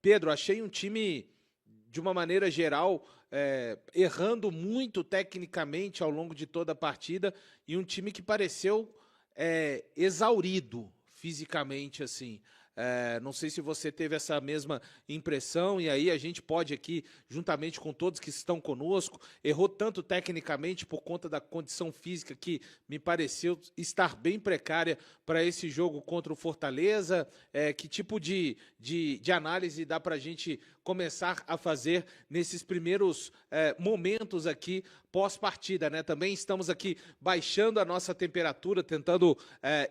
Pedro, achei um time, de uma maneira geral, errando muito tecnicamente ao longo de toda a partida e um time que pareceu exaurido fisicamente, assim. Não sei se você teve essa mesma impressão, e aí a gente pode aqui, juntamente com todos que estão conosco, errou tanto tecnicamente por conta da condição física que me pareceu estar bem precária para esse jogo contra o Fortaleza. Que tipo de análise dá para a gente começar a fazer nesses primeiros momentos aqui pós-partida, né? Também estamos aqui baixando a nossa temperatura, tentando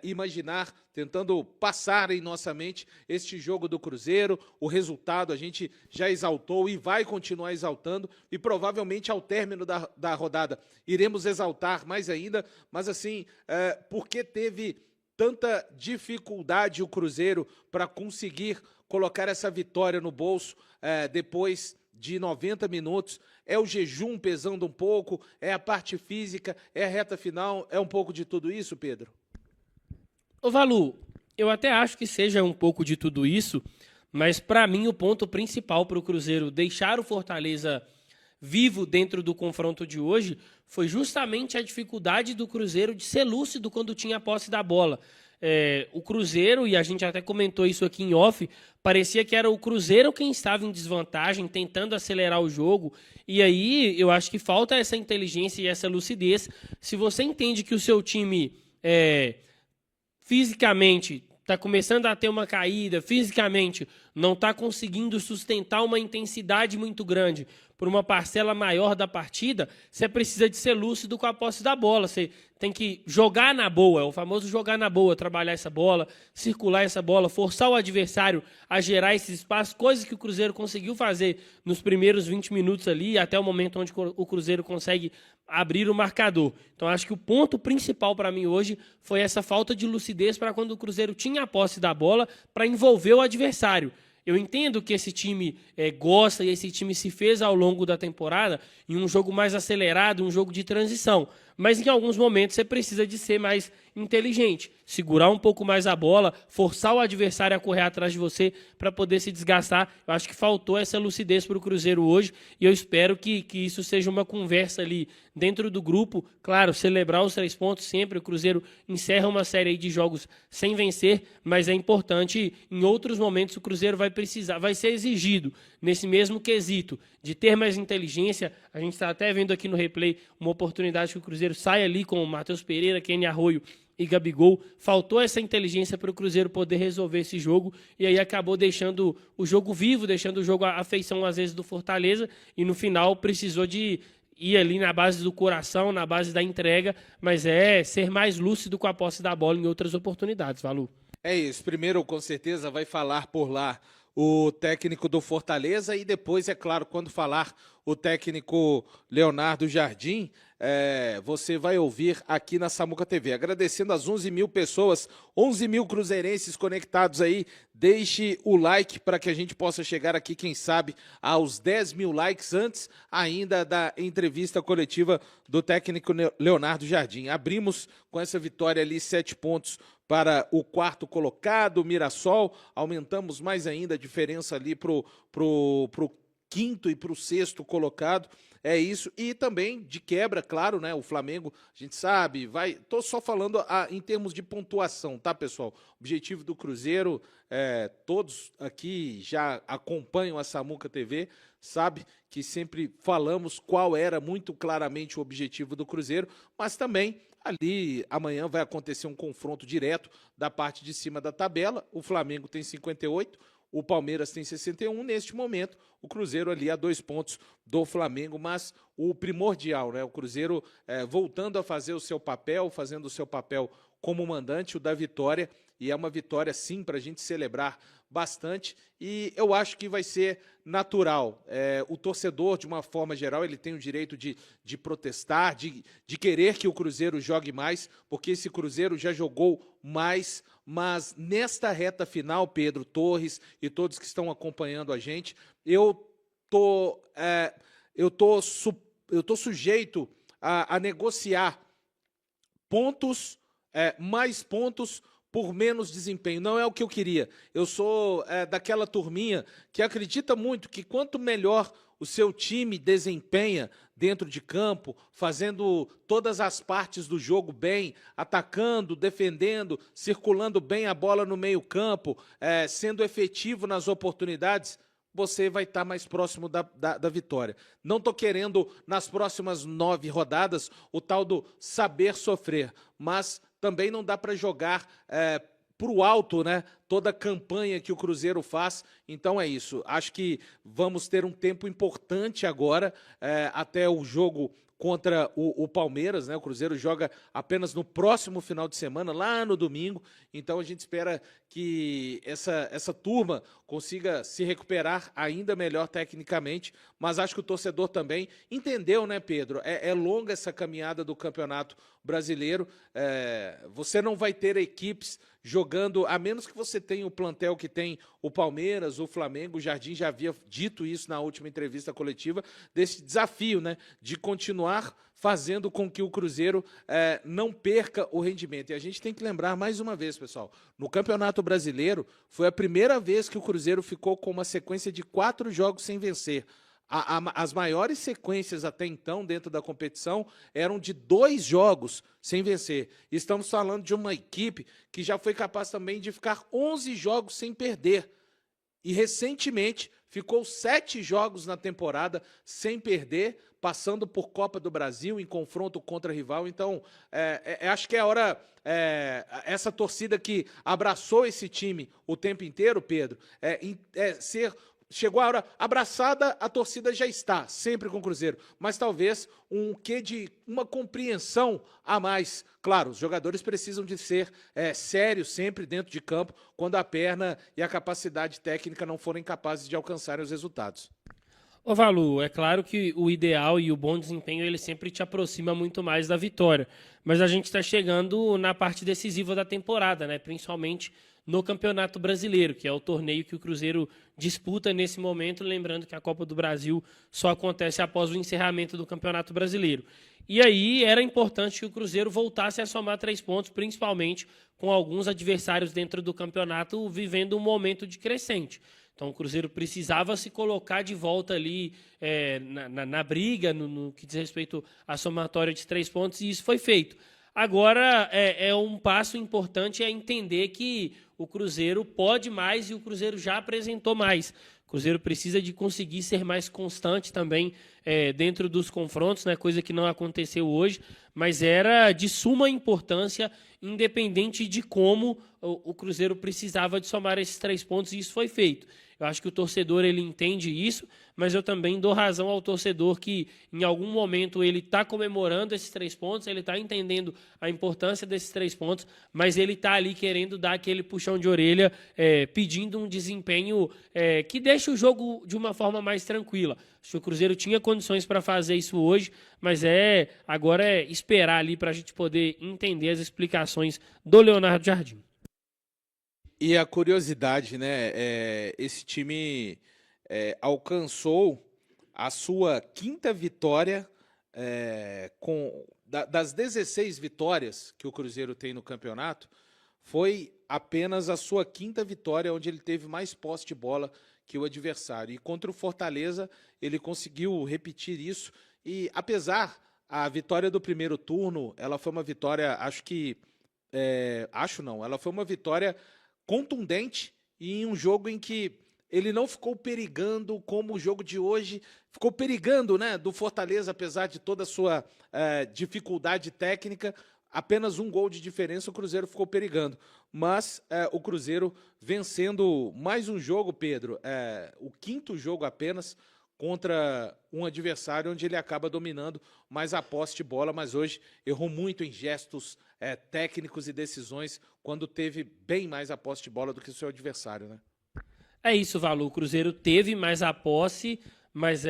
imaginar, tentando passar em nossa mente este jogo do Cruzeiro. O resultado a gente já exaltou e vai continuar exaltando, e provavelmente ao término da rodada iremos exaltar mais ainda, mas assim, porque teve tanta dificuldade o Cruzeiro para conseguir colocar essa vitória no bolso depois de 90 minutos, é o jejum pesando um pouco, é a parte física, é a reta final, é um pouco de tudo isso, Pedro? Ô Valu, eu até acho que seja um pouco de tudo isso, mas para mim o ponto principal para o Cruzeiro deixar o Fortaleza vivo dentro do confronto de hoje foi justamente a dificuldade do Cruzeiro de ser lúcido quando tinha a posse da bola. O Cruzeiro, e a gente até comentou isso aqui em off, parecia que era o Cruzeiro quem estava em desvantagem, tentando acelerar o jogo, e aí eu acho que falta essa inteligência e essa lucidez. Se você entende que o seu time fisicamente está começando a ter uma caída, fisicamente não está conseguindo sustentar uma intensidade muito grande por uma parcela maior da partida, você precisa de ser lúcido com a posse da bola. Você tem que jogar na boa, é o famoso jogar na boa, trabalhar essa bola, circular essa bola, forçar o adversário a gerar esse espaço, coisa que o Cruzeiro conseguiu fazer nos primeiros 20 minutos ali, até o momento onde o Cruzeiro consegue abrir o marcador. Então acho que o ponto principal para mim hoje foi essa falta de lucidez para quando o Cruzeiro tinha a posse da bola para envolver o adversário. Eu entendo que esse time gosta e esse time se fez ao longo da temporada em um jogo mais acelerado, um jogo de transição. Mas em alguns momentos você precisa de ser mais inteligente, segurar um pouco mais a bola, forçar o adversário a correr atrás de você para poder se desgastar. Eu acho que faltou essa lucidez para o Cruzeiro hoje e eu espero que isso seja uma conversa ali dentro do grupo. Claro, celebrar os 3 pontos sempre. O Cruzeiro encerra uma série aí de jogos sem vencer, mas é importante, em outros momentos o Cruzeiro vai ser exigido nesse mesmo quesito de ter mais inteligência. A gente está até vendo aqui no replay uma oportunidade que o Cruzeiro sai ali com o Matheus Pereira, Kenny Arroio e Gabigol. Faltou essa inteligência para o Cruzeiro poder resolver esse jogo e aí acabou deixando o jogo vivo, deixando o jogo à feição às vezes do Fortaleza, e no final precisou de ir ali na base do coração, na base da entrega, mas ser mais lúcido com a posse da bola em outras oportunidades, Valu. É isso. Primeiro, com certeza, vai falar por lá o técnico do Fortaleza e depois, é claro, quando falar o técnico Leonardo Jardim, você vai ouvir aqui na Samuca TV. Agradecendo as 11 mil pessoas, 11 mil cruzeirenses conectados aí. Deixe o like para que a gente possa chegar aqui, quem sabe, aos 10 mil likes antes ainda da entrevista coletiva do técnico Leonardo Jardim. Abrimos com essa vitória ali 7 pontos para o 4º colocado, Mirassol. Aumentamos mais ainda a diferença ali para o 5º e para o 6º colocado. É isso, e também de quebra, claro, né? O Flamengo, a gente sabe, tô só falando em termos de pontuação, tá, pessoal? O objetivo do Cruzeiro, todos aqui já acompanham a Samuca TV, sabe que sempre falamos qual era muito claramente o objetivo do Cruzeiro, mas também ali amanhã vai acontecer um confronto direto da parte de cima da tabela. O Flamengo tem 58, o Palmeiras tem 61, neste momento o Cruzeiro ali a 2 pontos do Flamengo, mas o primordial, né? O Cruzeiro voltando a fazer o seu papel, fazendo o seu papel como mandante, o da vitória, e é uma vitória sim para a gente celebrar bastante, e eu acho que vai ser natural. O torcedor, de uma forma geral, ele tem o direito de protestar, de querer que o Cruzeiro jogue mais, porque esse Cruzeiro já jogou mais, mas nesta reta final, Pedro, Torres e todos que estão acompanhando a gente, eu tô sujeito a negociar pontos, mais pontos por menos desempenho. Não é o que eu queria. Eu sou daquela turminha que acredita muito que quanto melhor o seu time desempenha dentro de campo, fazendo todas as partes do jogo bem, atacando, defendendo, circulando bem a bola no meio-campo, sendo efetivo nas oportunidades, você vai estar mais próximo da vitória. Não estou querendo, nas próximas 9 rodadas, o tal do saber sofrer, mas também não dá para jogar para o alto, né, toda a campanha que o Cruzeiro faz. Então é isso. Acho que vamos ter um tempo importante agora, até o jogo contra o Palmeiras, né? O Cruzeiro joga apenas no próximo final de semana, lá no domingo. Então a gente espera que essa turma consiga se recuperar ainda melhor tecnicamente, mas acho que o torcedor também entendeu, né, Pedro? É longa essa caminhada do Campeonato Brasileiro. Você não vai ter equipes jogando, a menos que você tenha o plantel que tem o Palmeiras, o Flamengo. O Jardim já havia dito isso na última entrevista coletiva, desse desafio, né, de continuar fazendo com que o Cruzeiro não perca o rendimento. E a gente tem que lembrar mais uma vez, pessoal, no Campeonato Brasileiro foi a primeira vez que o Cruzeiro ficou com uma sequência de 4 jogos sem vencer. As maiores sequências até então dentro da competição eram de 2 jogos sem vencer. Estamos falando de uma equipe que já foi capaz também de ficar 11 jogos sem perder. E recentemente ficou 7 jogos na temporada sem perder, passando por Copa do Brasil em confronto contra rival. Então, acho que é a hora, essa torcida que abraçou esse time o tempo inteiro, Pedro, chegou a hora, abraçada, a torcida já está, sempre com o Cruzeiro, mas talvez um quê de uma compreensão a mais. Claro, os jogadores precisam de ser sérios sempre dentro de campo, quando a perna e a capacidade técnica não forem capazes de alcançarem os resultados. Ô Valu, é claro que o ideal e o bom desempenho ele sempre te aproxima muito mais da vitória, mas a gente está chegando na parte decisiva da temporada, né? Principalmente no Campeonato Brasileiro, que é o torneio que o Cruzeiro disputa nesse momento, lembrando que a Copa do Brasil só acontece após o encerramento do Campeonato Brasileiro. E aí era importante que o Cruzeiro voltasse a somar 3 pontos, principalmente com alguns adversários dentro do campeonato vivendo um momento de crescente. Então o Cruzeiro precisava se colocar de volta ali na briga, no que diz respeito à somatória de 3 pontos, e isso foi feito. Agora um passo importante entender que o Cruzeiro pode mais e o Cruzeiro já apresentou mais. O Cruzeiro precisa de conseguir ser mais constante também dentro dos confrontos, né, coisa que não aconteceu hoje, mas era de suma importância, independente de como o Cruzeiro precisava de somar esses 3 pontos, e isso foi feito. Eu acho que o torcedor ele entende isso, mas eu também dou razão ao torcedor que em algum momento ele está comemorando esses 3 pontos, ele está entendendo a importância desses 3 pontos, mas ele está ali querendo dar aquele puxão de orelha, pedindo um desempenho que deixe o jogo de uma forma mais tranquila. Acho que o Cruzeiro tinha condições para fazer isso hoje, mas agora é esperar ali para a gente poder entender as explicações do Leonardo Jardim. E a curiosidade, né? Esse time alcançou a sua 5ª vitória das 16 vitórias que o Cruzeiro tem no campeonato, foi apenas a sua 5ª vitória, onde ele teve mais posse de bola que o adversário. E contra o Fortaleza, ele conseguiu repetir isso. E apesar a vitória do primeiro turno, ela foi uma vitória, ela foi uma vitória contundente e em um jogo em que ele não ficou perigando como o jogo de hoje, ficou perigando, né, do Fortaleza, apesar de toda a sua dificuldade técnica, apenas 1 gol de diferença o Cruzeiro ficou perigando. Mas o Cruzeiro vencendo mais um jogo, Pedro, o 5º jogo apenas, contra um adversário onde ele acaba dominando mais a posse de bola, mas hoje errou muito em gestos técnicos e decisões, quando teve bem mais a posse de bola do que o seu adversário, né? É isso, Valu. O Cruzeiro teve mais a posse, mas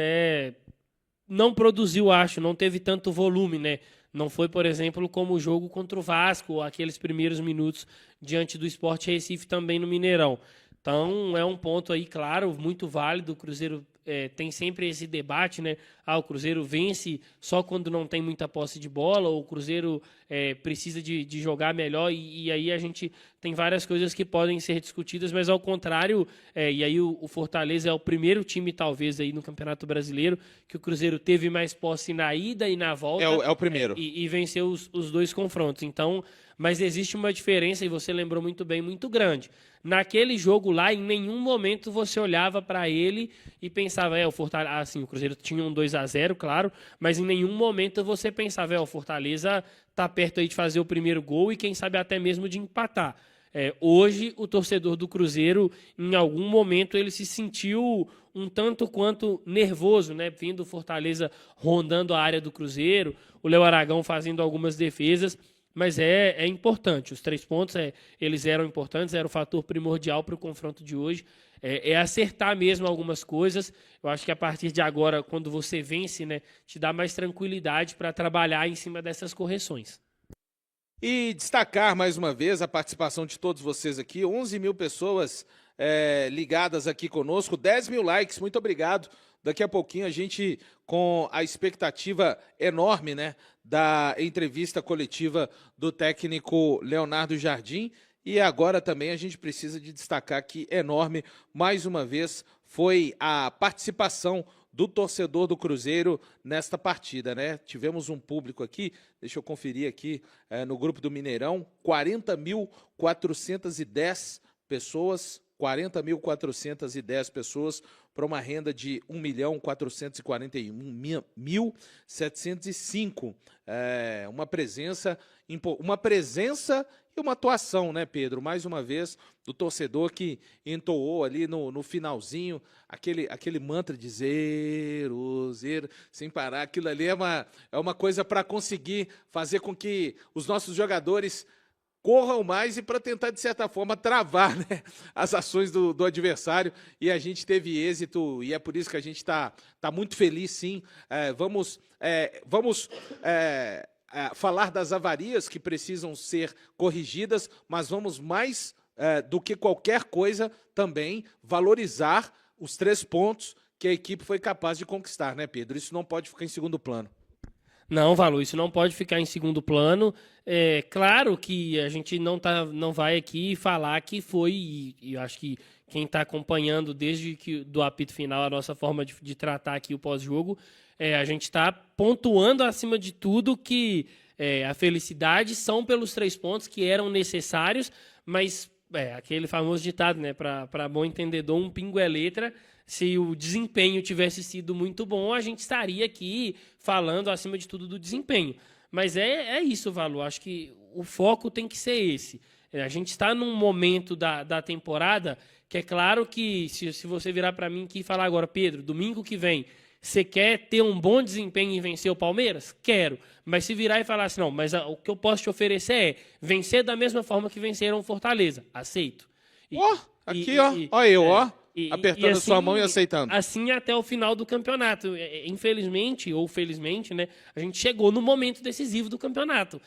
não produziu, não teve tanto volume, né? Não foi, por exemplo, como o jogo contra o Vasco, aqueles primeiros minutos diante do Sport Recife também no Mineirão. Então, é um ponto aí, claro, muito válido. O Cruzeiro tem sempre esse debate, né? O Cruzeiro vence só quando não tem muita posse de bola, ou o Cruzeiro precisa de jogar melhor, e aí a gente tem várias coisas que podem ser discutidas, mas ao contrário, e aí o Fortaleza é o primeiro time, talvez, aí no Campeonato Brasileiro, que o Cruzeiro teve mais posse na ida e na volta. É o primeiro. E venceu os dois confrontos. Então, mas existe uma diferença, e você lembrou muito bem, muito grande. Naquele jogo lá, em nenhum momento você olhava para ele e pensava, o Fortaleza, assim, o Cruzeiro tinha um 2-0, claro, mas em nenhum momento você pensava, o Fortaleza tá perto aí de fazer o primeiro gol e quem sabe até mesmo de empatar. Hoje, o torcedor do Cruzeiro, em algum momento, ele se sentiu um tanto quanto nervoso, né? Vendo o Fortaleza rondando a área do Cruzeiro, o Léo Aragão fazendo algumas defesas, mas é importante. Os 3 pontos, eles eram importantes, era o fator primordial para o confronto de hoje. Acertar mesmo algumas coisas. Eu acho que a partir de agora, quando você vence, né, te dá mais tranquilidade para trabalhar em cima dessas correções. E destacar mais uma vez a participação de todos vocês aqui, 11 mil pessoas ligadas aqui conosco, 10 mil likes, muito obrigado. Daqui a pouquinho a gente, com a expectativa enorme, né, da entrevista coletiva do técnico Leonardo Jardim, e agora também a gente precisa de destacar que enorme, mais uma vez, foi a participação do torcedor do Cruzeiro nesta partida, né? Tivemos um público aqui, deixa eu conferir aqui, no grupo do Mineirão, 40.410 pessoas, 40.410 pessoas para uma renda de 1.441.705. Uma presença e uma atuação, né, Pedro? Mais uma vez, do torcedor que entoou ali no finalzinho aquele mantra de zero, zero, sem parar. Aquilo ali é uma coisa para conseguir fazer com que os nossos jogadores corram mais e para tentar, de certa forma, travar, né, as ações do adversário. E a gente teve êxito, e é por isso que a gente está muito feliz, sim. Vamos falar das avarias que precisam ser corrigidas, mas vamos mais do que qualquer coisa também valorizar os 3 pontos que a equipe foi capaz de conquistar, né, Pedro? Isso não pode ficar em segundo plano. Não, Valor, isso não pode ficar em segundo plano. Claro que a gente não vai aqui falar que foi, e eu acho que quem está acompanhando desde do apito final a nossa forma de tratar aqui o pós-jogo, a gente está pontuando acima de tudo que a felicidade são pelos 3 pontos que eram necessários, mas aquele famoso ditado, né, para bom entendedor, um pingo é letra. Se o desempenho tivesse sido muito bom, a gente estaria aqui falando, acima de tudo, do desempenho. Mas é isso, Valor. Acho que o foco tem que ser esse. A gente está num momento da temporada que é claro que, se você virar para mim aqui e falar agora, Pedro, domingo que vem, você quer ter um bom desempenho e vencer o Palmeiras? Quero. Mas se virar e falar assim, não, mas o que eu posso te oferecer é vencer da mesma forma que venceram o Fortaleza. Aceito. Apertando assim, a sua mão e aceitando. Assim até o final do campeonato. Infelizmente, ou felizmente, né, a gente chegou no momento decisivo do campeonato.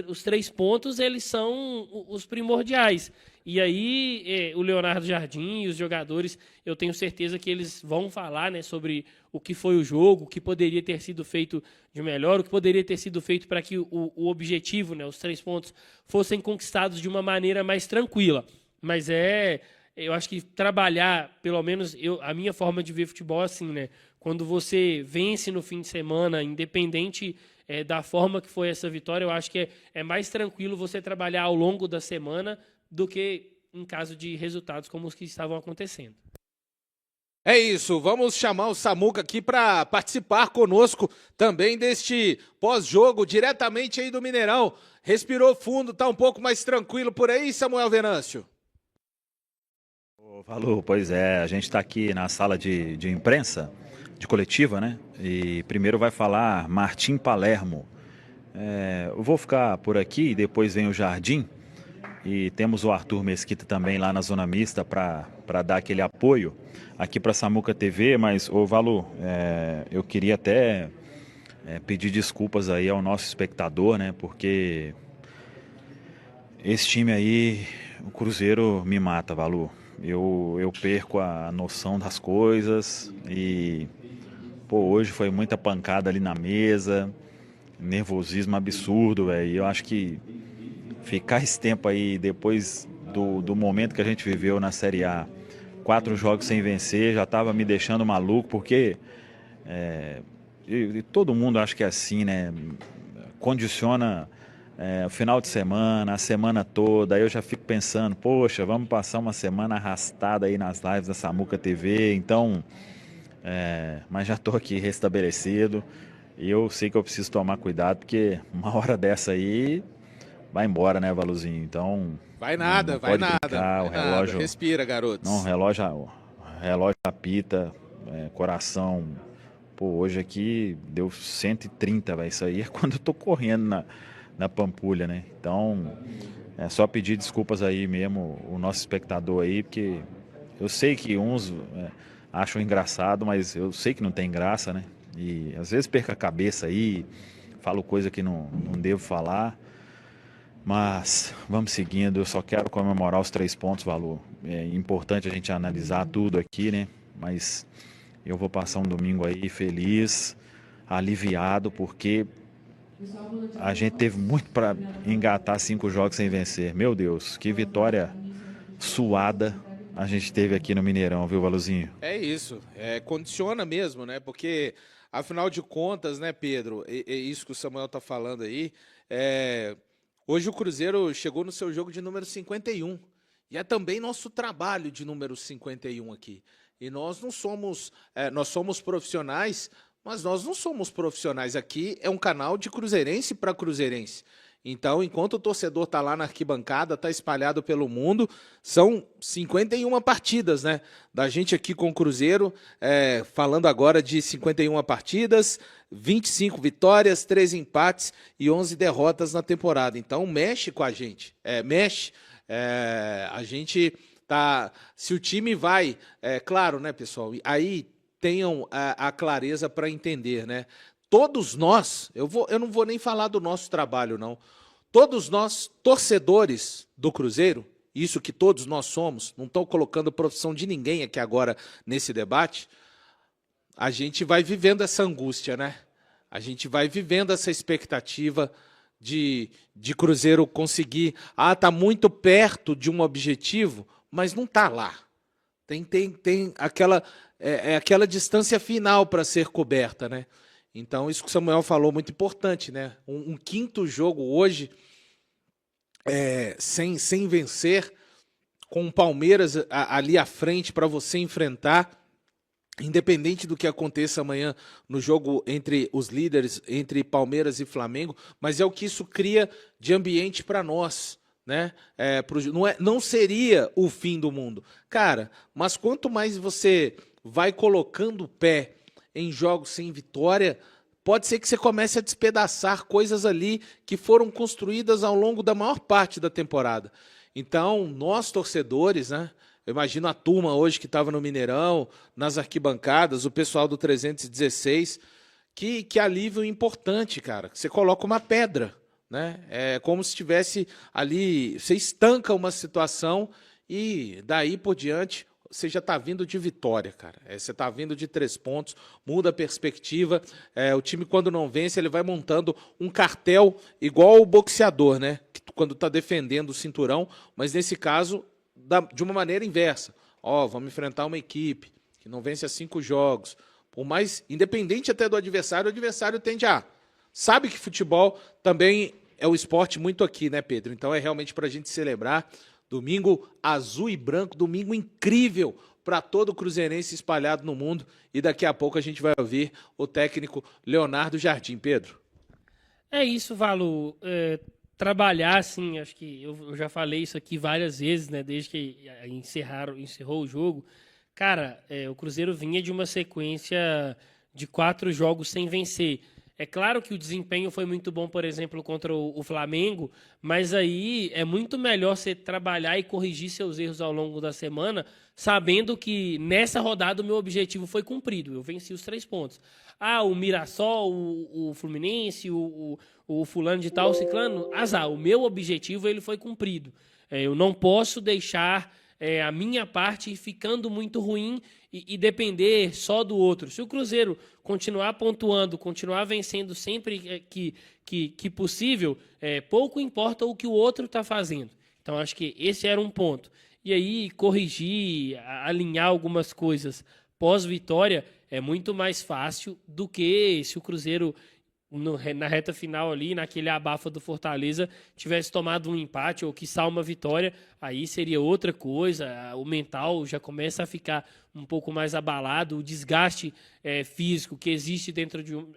Os 3 pontos, eles são os primordiais. E aí, o Leonardo Jardim e os jogadores, eu tenho certeza que eles vão falar, né, sobre o que foi o jogo, o que poderia ter sido feito de melhor, o que poderia ter sido feito para que o objetivo, né, os 3 pontos, fossem conquistados de uma maneira mais tranquila. Mas eu acho que trabalhar, pelo menos a minha forma de ver futebol é assim, né? Quando você vence no fim de semana, independente da forma que foi essa vitória, eu acho que é mais tranquilo você trabalhar ao longo da semana do que em caso de resultados como os que estavam acontecendo. É isso, vamos chamar o Samuca aqui para participar conosco também deste pós-jogo, diretamente aí do Mineirão. Respirou fundo, tá um pouco mais tranquilo por aí, Samuel Venâncio? Valor, pois é, a gente está aqui na sala de imprensa, de coletiva, né? E primeiro vai falar Martim Palermo. Eu vou ficar por aqui, depois vem o Jardim. E temos o Arthur Mesquita também lá na Zona Mista para dar aquele apoio aqui para a Samuca TV. Mas, Valor, eu queria até pedir desculpas aí ao nosso espectador, né? Porque esse time aí, o Cruzeiro me mata, Valor. eu perco a noção das coisas e, pô, hoje foi muita pancada ali na mesa, nervosismo absurdo, velho. Eu acho que ficar esse tempo aí, depois do momento que a gente viveu na Série A, 4 jogos sem vencer, já estava me deixando maluco, porque e todo mundo acha que é assim, né? Condiciona o final de semana, a semana toda. Aí eu já fico pensando, poxa, vamos passar uma semana arrastada aí nas lives da Samuca TV. Então, mas já estou aqui restabelecido e eu sei que eu preciso tomar cuidado, porque uma hora dessa aí vai embora, né, Valuzinho? Então, Vai nada, não vai pode nada. brincar, Vai o relógio, nada. Respira, garotos. não, o relógio apita, coração. Pô, hoje aqui deu 130, velho. Isso aí é quando eu tô correndo na Pampulha, né? Então, é só pedir desculpas aí mesmo, o nosso espectador aí, porque eu sei que uns acham engraçado, mas eu sei que não tem graça, né? E às vezes perco a cabeça aí, falo coisa que não devo falar. Mas vamos seguindo, eu só quero comemorar os 3 pontos, Valu. É importante a gente analisar tudo aqui, né? Mas eu vou passar um domingo aí feliz, aliviado, porque a gente teve muito para engatar 5 jogos sem vencer. Meu Deus, que vitória suada a gente teve aqui no Mineirão, viu, Valuzinho? É isso, condiciona mesmo, né? Porque, afinal de contas, né, Pedro, é isso que o Samuel tá falando aí, hoje o Cruzeiro chegou no seu jogo de número 51, e é também nosso trabalho de número 51 aqui. E nós não somos, nós somos profissionais, mas nós não somos profissionais. Aqui é um canal de cruzeirense para cruzeirense. Então, enquanto o torcedor está lá na arquibancada, está espalhado pelo mundo, são 51 partidas, né? Da gente aqui com o Cruzeiro, falando agora de 51 partidas, 25 vitórias, 13 empates e 11 derrotas na temporada. Então, mexe com a gente, mexe. A gente tá. Se o time vai, claro, né, pessoal? Aí tenham a clareza para entender, né? Todos nós, eu não vou nem falar do nosso trabalho, não. Todos nós, torcedores do Cruzeiro, isso que todos nós somos, não estou colocando profissão de ninguém aqui agora nesse debate, a gente vai vivendo essa angústia, né? A gente vai vivendo essa expectativa de Cruzeiro conseguir, tá muito perto de um objetivo, mas não está lá. Tem aquela, aquela distância final para ser coberta, né? Então, isso que o Samuel falou, muito importante, né? Um quinto jogo hoje, sem vencer, com o Palmeiras ali à frente para você enfrentar, independente do que aconteça amanhã no jogo entre os líderes, entre Palmeiras e Flamengo, mas é o que isso cria de ambiente para nós, né? Não seria o fim do mundo. Cara, mas quanto mais você vai colocando o pé em jogos sem vitória, pode ser que você comece a despedaçar coisas ali que foram construídas ao longo da maior parte da temporada. Então, nós torcedores, né? Eu imagino a turma hoje que estava no Mineirão, nas arquibancadas, o pessoal do 316, que alívio importante, cara. Você coloca uma pedra, né? É como se estivesse ali, você estanca uma situação e daí por diante você já está vindo de vitória, cara. Você está vindo de 3 pontos, muda a perspectiva. O time, quando não vence, ele vai montando um cartel igual o boxeador, né? Quando está defendendo o cinturão, mas nesse caso, de uma maneira inversa. Vamos enfrentar uma equipe que não vence há 5 jogos. Por mais, independente até do adversário, o adversário tende a... Sabe que futebol também é o esporte muito aqui, né, Pedro? Então é realmente para a gente celebrar. Domingo azul e branco, domingo incrível para todo o cruzeirense espalhado no mundo. E daqui a pouco a gente vai ouvir o técnico Leonardo Jardim. Pedro. É isso, Valu. Trabalhar, assim, acho que eu já falei isso aqui várias vezes, né? Desde que encerrou o jogo. Cara, o Cruzeiro vinha de uma sequência de 4 jogos sem vencer. É claro que o desempenho foi muito bom, por exemplo, contra o Flamengo, mas aí é muito melhor você trabalhar e corrigir seus erros ao longo da semana, sabendo que nessa rodada o meu objetivo foi cumprido. Eu venci os 3 pontos. O Mirassol, o Fluminense, o fulano de tal, o ciclano, azar. O meu objetivo ele foi cumprido. Eu não posso deixar a minha parte ficando muito ruim e depender só do outro. Se o Cruzeiro continuar pontuando, continuar vencendo sempre que possível, pouco importa o que o outro está fazendo. Então, acho que esse era um ponto. E aí, corrigir, alinhar algumas coisas pós-vitória é muito mais fácil do que se o Cruzeiro, na reta final ali, naquele abafa do Fortaleza, tivesse tomado um empate ou quiçá uma vitória, aí seria outra coisa, o mental já começa a ficar um pouco mais abalado, o desgaste físico que existe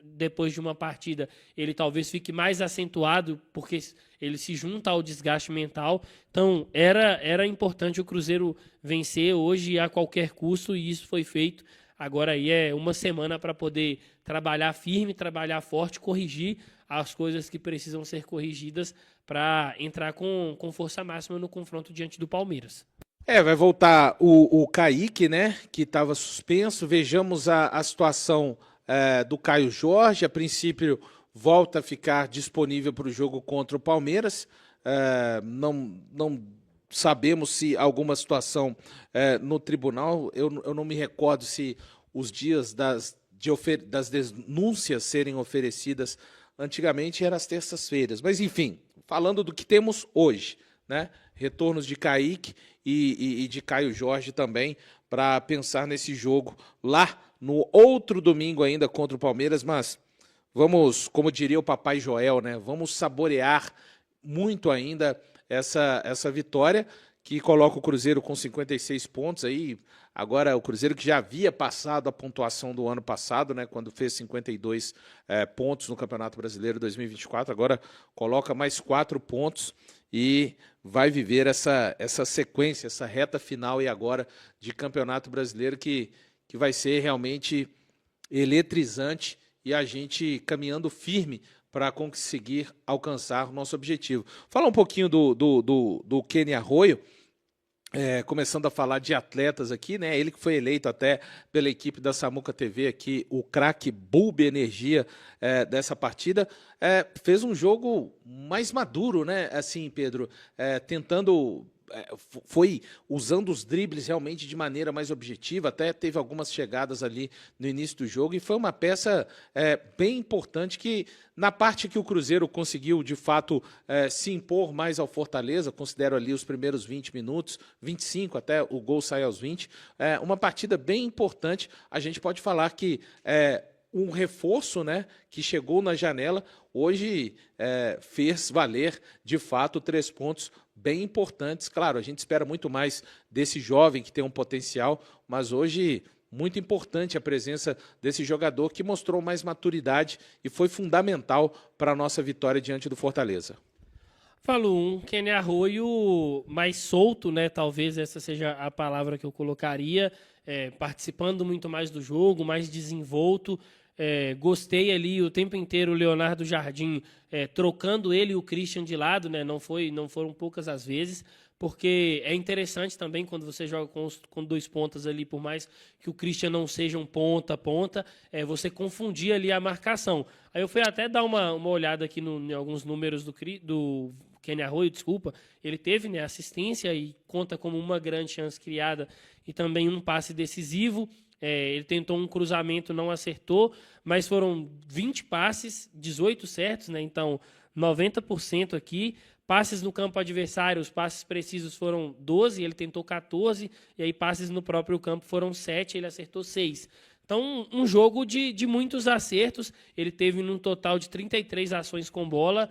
depois de uma partida, ele talvez fique mais acentuado, porque ele se junta ao desgaste mental. Então, era importante o Cruzeiro vencer hoje a qualquer custo, e isso foi feito. Agora aí é uma semana para poder trabalhar firme, trabalhar forte, corrigir as coisas que precisam ser corrigidas para entrar com força máxima no confronto diante do Palmeiras. Vai voltar o Kaique, né, que estava suspenso. Vejamos a situação do Caio Jorge. A princípio, volta a ficar disponível para o jogo contra o Palmeiras. Não sabemos se alguma situação no tribunal. Eu não me recordo se os dias das denúncias serem oferecidas antigamente eram as terças-feiras. Mas, enfim, falando do que temos hoje, né? Retornos de Kaique e de Caio Jorge também, para pensar nesse jogo lá no outro domingo ainda contra o Palmeiras. Mas vamos, como diria o Papai Joel, né? Vamos saborear muito ainda essa vitória, que coloca o Cruzeiro com 56 pontos aí. Agora, o Cruzeiro, que já havia passado a pontuação do ano passado, né, quando fez 52 pontos no Campeonato Brasileiro 2024, agora coloca mais 4 pontos e vai viver essa sequência, essa reta final e agora de Campeonato Brasileiro que vai ser realmente eletrizante, e a gente caminhando firme para conseguir alcançar o nosso objetivo. Falar um pouquinho do Kenny Arroyo, começando a falar de atletas aqui, né? Ele que foi eleito até pela equipe da Samuca TV aqui, o craque Bulb Energia dessa partida, fez um jogo mais maduro, né? Assim, Pedro, tentando... foi usando os dribles realmente de maneira mais objetiva, até teve algumas chegadas ali no início do jogo, e foi uma peça bem importante que, na parte que o Cruzeiro conseguiu, de fato, se impor mais ao Fortaleza, considero ali os primeiros 20 minutos, 25 até o gol sair aos 20, uma partida bem importante. A gente pode falar que um reforço, né, que chegou na janela, hoje fez valer, de fato, 3 pontos bem importantes. Claro, a gente espera muito mais desse jovem que tem um potencial, mas hoje muito importante a presença desse jogador que mostrou mais maturidade e foi fundamental para a nossa vitória diante do Fortaleza. Falou um Kenny Arroyo mais solto, né? Talvez essa seja a palavra que eu colocaria, participando muito mais do jogo, mais desenvolto. Gostei ali o tempo inteiro o Leonardo Jardim trocando ele e o Christian de lado, né? Não foram poucas as vezes, porque é interessante também quando você joga com 2 pontas ali, por mais que o Christian não seja um ponta, você confundir ali a marcação. Aí eu fui até dar uma olhada aqui em alguns números do Kenny Arroyo, desculpa. Ele teve, né, assistência e conta como uma grande chance criada e também um passe decisivo. Ele tentou um cruzamento, não acertou, mas foram 20 passes, 18 certos, né? Então 90% aqui. Passes no campo adversário, os passes precisos foram 12, ele tentou 14, e aí passes no próprio campo foram 7, ele acertou 6. Então, um jogo de muitos acertos. Ele teve num total de 33 ações com bola,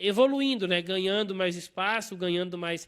evoluindo, né? Ganhando mais espaço, ganhando mais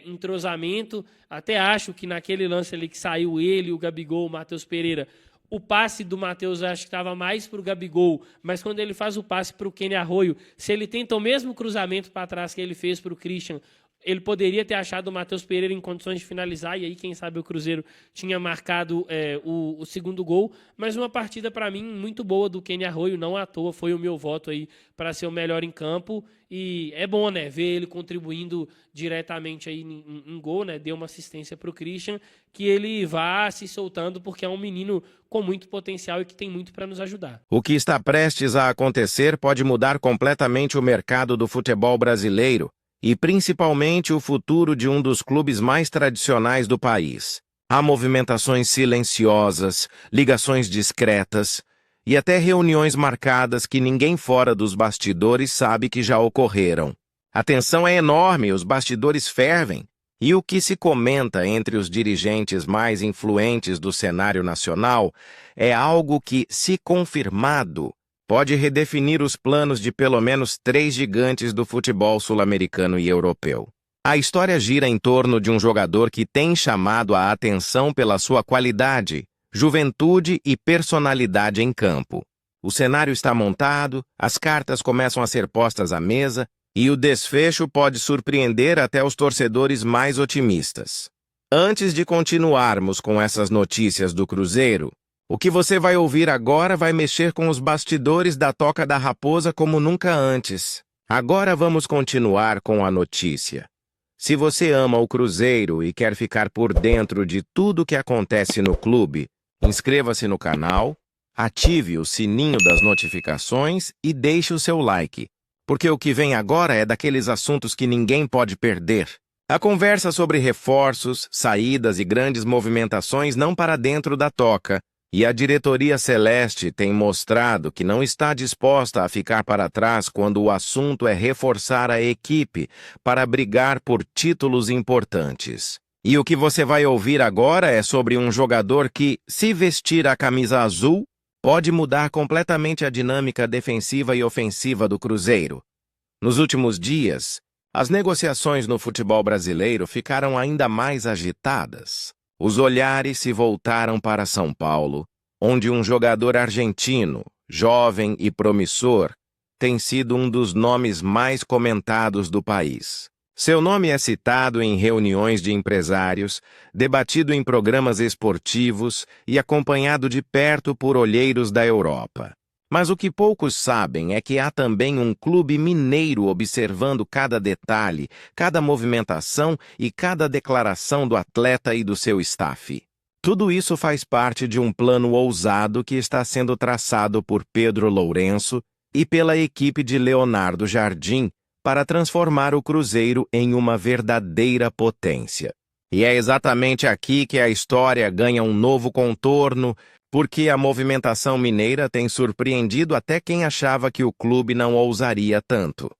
entrosamento. Até acho que naquele lance ali que saiu ele, o Gabigol, o Matheus Pereira, o passe do Matheus acho que estava mais para o Gabigol, mas quando ele faz o passe para o Kenny Arroyo, se ele tenta o mesmo cruzamento para trás que ele fez para o Christian, ele poderia ter achado o Matheus Pereira em condições de finalizar, e aí, quem sabe, o Cruzeiro tinha marcado o segundo gol. Mas uma partida, para mim, muito boa do Kenny Arroyo, não à toa, foi o meu voto aí para ser o melhor em campo. E é bom, né, ver ele contribuindo diretamente aí em gol, né? Deu uma assistência para o Christian, que ele vá se soltando, porque é um menino com muito potencial e que tem muito para nos ajudar. O que está prestes a acontecer pode mudar completamente o mercado do futebol brasileiro e principalmente o futuro de um dos clubes mais tradicionais do país. Há movimentações silenciosas, ligações discretas e até reuniões marcadas que ninguém fora dos bastidores sabe que já ocorreram. A tensão é enorme, os bastidores fervem, e o que se comenta entre os dirigentes mais influentes do cenário nacional é algo que, se confirmado, pode redefinir os planos de pelo menos 3 gigantes do futebol sul-americano e europeu. A história gira em torno de um jogador que tem chamado a atenção pela sua qualidade, juventude e personalidade em campo. O cenário está montado, as cartas começam a ser postas à mesa e o desfecho pode surpreender até os torcedores mais otimistas. Antes de continuarmos com essas notícias do Cruzeiro, o que você vai ouvir agora vai mexer com os bastidores da Toca da Raposa como nunca antes. Agora vamos continuar com a notícia. Se você ama o Cruzeiro e quer ficar por dentro de tudo o que acontece no clube, inscreva-se no canal, ative o sininho das notificações e deixe o seu like, porque o que vem agora é daqueles assuntos que ninguém pode perder. A conversa sobre reforços, saídas e grandes movimentações não para dentro da Toca, e a diretoria celeste tem mostrado que não está disposta a ficar para trás quando o assunto é reforçar a equipe para brigar por títulos importantes. E o que você vai ouvir agora é sobre um jogador que, se vestir a camisa azul, pode mudar completamente a dinâmica defensiva e ofensiva do Cruzeiro. Nos últimos dias, as negociações no futebol brasileiro ficaram ainda mais agitadas. Os olhares se voltaram para São Paulo, onde um jogador argentino, jovem e promissor, tem sido um dos nomes mais comentados do país. Seu nome é citado em reuniões de empresários, debatido em programas esportivos e acompanhado de perto por olheiros da Europa. Mas o que poucos sabem é que há também um clube mineiro observando cada detalhe, cada movimentação e cada declaração do atleta e do seu staff. Tudo isso faz parte de um plano ousado que está sendo traçado por Pedro Lourenço e pela equipe de Leonardo Jardim para transformar o Cruzeiro em uma verdadeira potência. E é exatamente aqui que a história ganha um novo contorno, porque a movimentação mineira tem surpreendido até quem achava que o clube não ousaria tanto.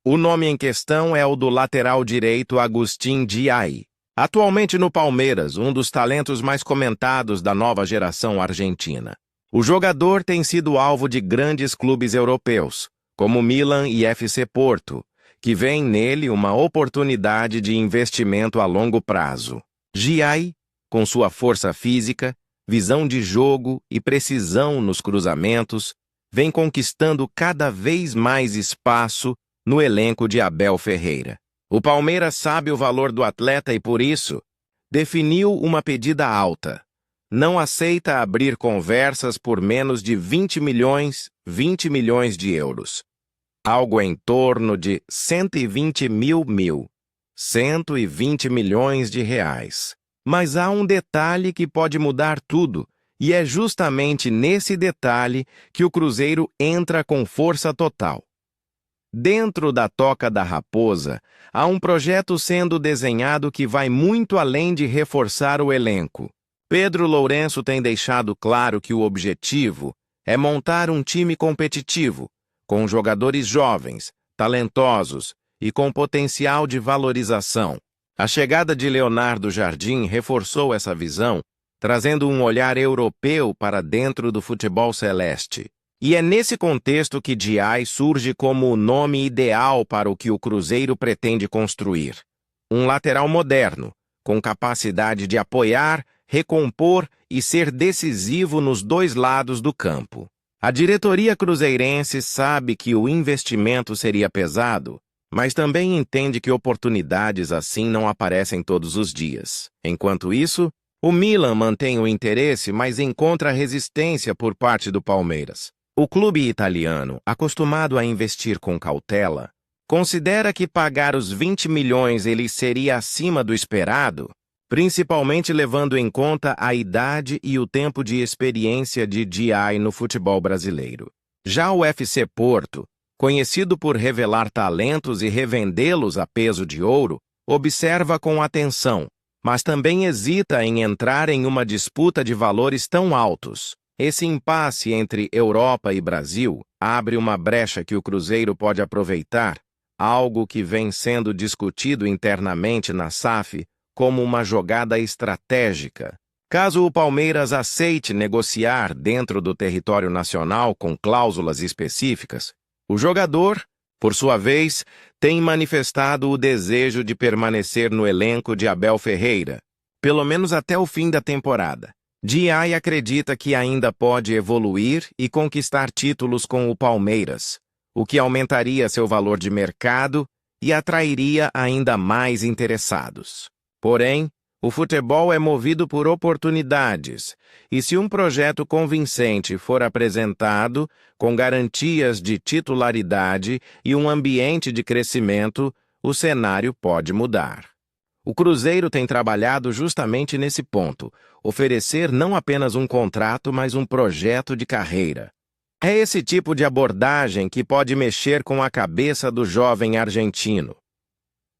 O nome em questão é o do lateral direito Agustín Diay, atualmente no Palmeiras, um dos talentos mais comentados da nova geração argentina. O jogador tem sido alvo de grandes clubes europeus, como Milan e FC Porto, que veem nele uma oportunidade de investimento a longo prazo. Diay, com sua força física, visão de jogo e precisão nos cruzamentos, vem conquistando cada vez mais espaço no elenco de Abel Ferreira. O Palmeiras sabe o valor do atleta e, por isso, definiu uma pedida alta. Não aceita abrir conversas por menos de 20 milhões de euros. Algo em torno de 120 milhões de reais. Mas há um detalhe que pode mudar tudo, e é justamente nesse detalhe que o Cruzeiro entra com força total. Dentro da Toca da Raposa, há um projeto sendo desenhado que vai muito além de reforçar o elenco. Pedro Lourenço tem deixado claro que o objetivo é montar um time competitivo, com jogadores jovens, talentosos e com potencial de valorização. A chegada de Leonardo Jardim reforçou essa visão, trazendo um olhar europeu para dentro do futebol celeste. E é nesse contexto que Diay surge como o nome ideal para o que o Cruzeiro pretende construir. Um lateral moderno, com capacidade de apoiar, recompor e ser decisivo nos dois lados do campo. A diretoria cruzeirense sabe que o investimento seria pesado, mas também entende que oportunidades assim não aparecem todos os dias. Enquanto isso, o Milan mantém o interesse, mas encontra resistência por parte do Palmeiras. O clube italiano, acostumado a investir com cautela, considera que pagar os 20 milhões ele seria acima do esperado, principalmente levando em conta a idade e o tempo de experiência de Diay no futebol brasileiro. Já o FC Porto, conhecido por revelar talentos e revendê-los a peso de ouro, observa com atenção, mas também hesita em entrar em uma disputa de valores tão altos. Esse impasse entre Europa e Brasil abre uma brecha que o Cruzeiro pode aproveitar, algo que vem sendo discutido internamente na SAF como uma jogada estratégica. Caso o Palmeiras aceite negociar dentro do território nacional com cláusulas específicas, o jogador, por sua vez, tem manifestado o desejo de permanecer no elenco de Abel Ferreira, pelo menos até o fim da temporada. Diay acredita que ainda pode evoluir e conquistar títulos com o Palmeiras, o que aumentaria seu valor de mercado e atrairia ainda mais interessados. Porém, o futebol é movido por oportunidades, e se um projeto convincente for apresentado, com garantias de titularidade e um ambiente de crescimento, o cenário pode mudar. O Cruzeiro tem trabalhado justamente nesse ponto, oferecer não apenas um contrato, mas um projeto de carreira. É esse tipo de abordagem que pode mexer com a cabeça do jovem argentino.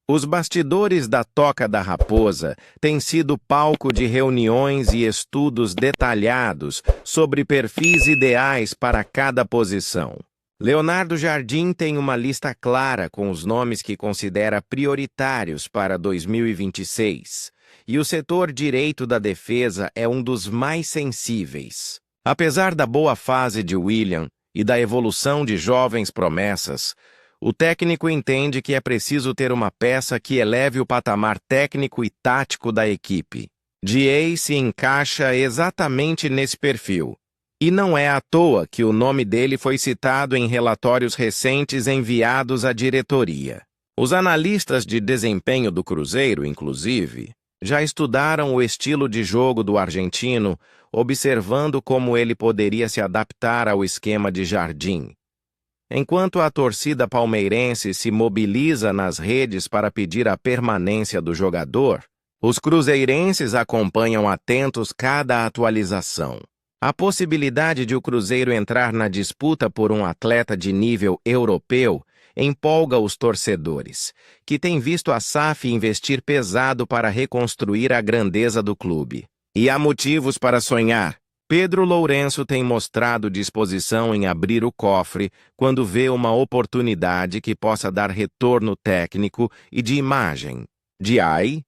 Os bastidores da Toca da Raposa têm sido palco de reuniões e estudos detalhados sobre perfis ideais para cada posição. Leonardo Jardim tem uma lista clara com os nomes que considera prioritários para 2026, e o setor direito da defesa é um dos mais sensíveis. Apesar da boa fase de William e da evolução de jovens promessas, o técnico entende que é preciso ter uma peça que eleve o patamar técnico e tático da equipe. Diay se encaixa exatamente nesse perfil. E não é à toa que o nome dele foi citado em relatórios recentes enviados à diretoria. Os analistas de desempenho do Cruzeiro, inclusive, já estudaram o estilo de jogo do argentino, observando como ele poderia se adaptar ao esquema de Jardim. Enquanto a torcida palmeirense se mobiliza nas redes para pedir a permanência do jogador, os cruzeirenses acompanham atentos cada atualização. A possibilidade de o Cruzeiro entrar na disputa por um atleta de nível europeu empolga os torcedores, que têm visto a SAF investir pesado para reconstruir a grandeza do clube. E há motivos para sonhar. Pedro Lourenço tem mostrado disposição em abrir o cofre quando vê uma oportunidade que possa dar retorno técnico e de imagem. Diay,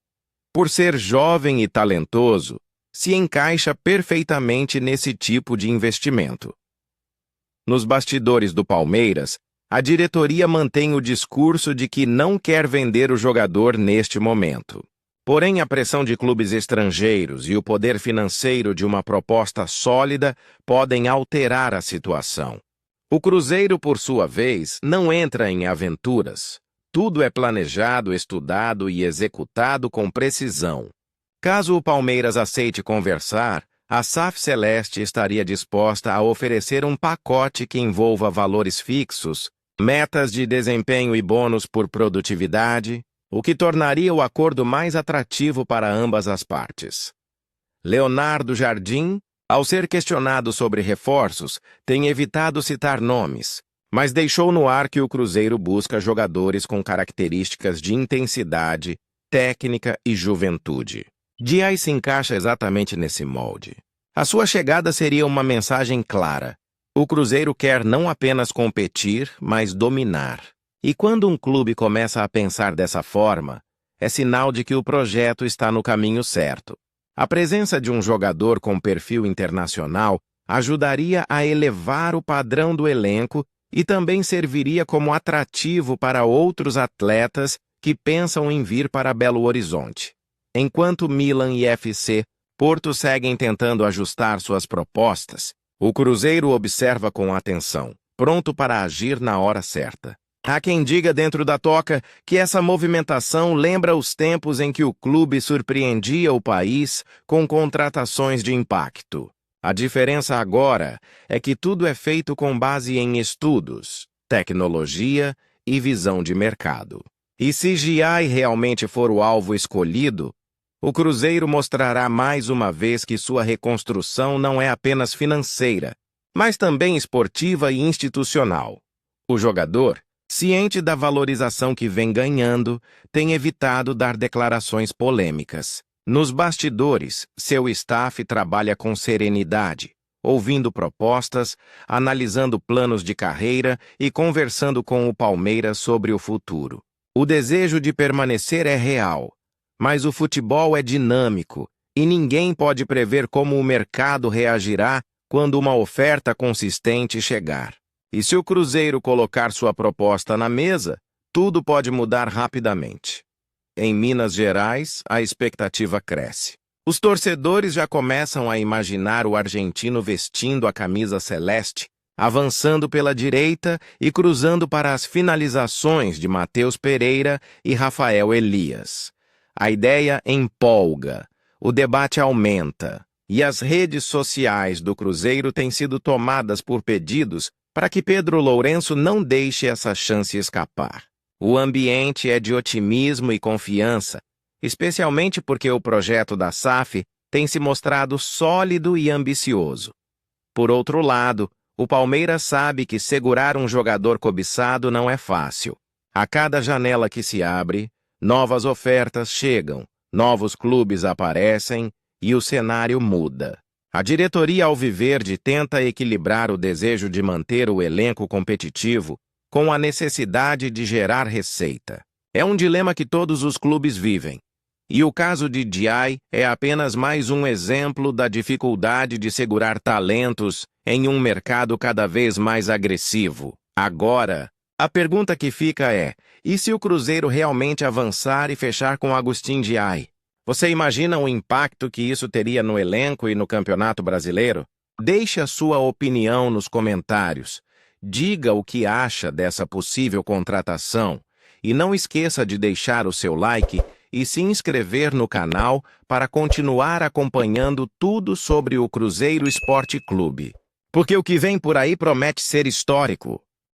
por ser jovem e talentoso, se encaixa perfeitamente nesse tipo de investimento. Nos bastidores do Palmeiras, a diretoria mantém o discurso de que não quer vender o jogador neste momento. Porém, a pressão de clubes estrangeiros e o poder financeiro de uma proposta sólida podem alterar a situação. O Cruzeiro, por sua vez, não entra em aventuras. Tudo é planejado, estudado e executado com precisão. Caso o Palmeiras aceite conversar, a SAF Celeste estaria disposta a oferecer um pacote que envolva valores fixos, metas de desempenho e bônus por produtividade, o que tornaria o acordo mais atrativo para ambas as partes. Leonardo Jardim, ao ser questionado sobre reforços, tem evitado citar nomes, mas deixou no ar que o Cruzeiro busca jogadores com características de intensidade, técnica e juventude. Diay se encaixa exatamente nesse molde. A sua chegada seria uma mensagem clara. O Cruzeiro quer não apenas competir, mas dominar. E quando um clube começa a pensar dessa forma, é sinal de que o projeto está no caminho certo. A presença de um jogador com perfil internacional ajudaria a elevar o padrão do elenco e também serviria como atrativo para outros atletas que pensam em vir para Belo Horizonte. Enquanto Milan e FC Porto seguem tentando ajustar suas propostas, o Cruzeiro observa com atenção, pronto para agir na hora certa. Há quem diga dentro da Toca que essa movimentação lembra os tempos em que o clube surpreendia o país com contratações de impacto. A diferença agora é que tudo é feito com base em estudos, tecnologia e visão de mercado. E se Diay realmente for o alvo escolhido, o Cruzeiro mostrará mais uma vez que sua reconstrução não é apenas financeira, mas também esportiva e institucional. O jogador, ciente da valorização que vem ganhando, tem evitado dar declarações polêmicas. Nos bastidores, seu staff trabalha com serenidade, ouvindo propostas, analisando planos de carreira e conversando com o Palmeiras sobre o futuro. O desejo de permanecer é real, mas o futebol é dinâmico e ninguém pode prever como o mercado reagirá quando uma oferta consistente chegar. E se o Cruzeiro colocar sua proposta na mesa, tudo pode mudar rapidamente. Em Minas Gerais, a expectativa cresce. Os torcedores já começam a imaginar o argentino vestindo a camisa celeste, avançando pela direita e cruzando para as finalizações de Matheus Pereira e Rafael Elias. A ideia empolga, o debate aumenta, e as redes sociais do Cruzeiro têm sido tomadas por pedidos para que Pedro Lourenço não deixe essa chance escapar. O ambiente é de otimismo e confiança, especialmente porque o projeto da SAF tem se mostrado sólido e ambicioso. Por outro lado, o Palmeiras sabe que segurar um jogador cobiçado não é fácil. A cada janela que se abre, novas ofertas chegam, novos clubes aparecem e o cenário muda. A diretoria alviverde tenta equilibrar o desejo de manter o elenco competitivo com a necessidade de gerar receita. É um dilema que todos os clubes vivem. E o caso de Diay é apenas mais um exemplo da dificuldade de segurar talentos em um mercado cada vez mais agressivo. Agora, a pergunta que fica é: e se o Cruzeiro realmente avançar e fechar com Agustin Diay? Você imagina o impacto que isso teria no elenco e no Campeonato Brasileiro? Deixe a sua opinião nos comentários. Diga o que acha dessa possível contratação e não esqueça de deixar o seu like e se inscrever no canal para continuar acompanhando tudo sobre o Cruzeiro Esporte Clube. Porque o que vem por aí promete ser histórico.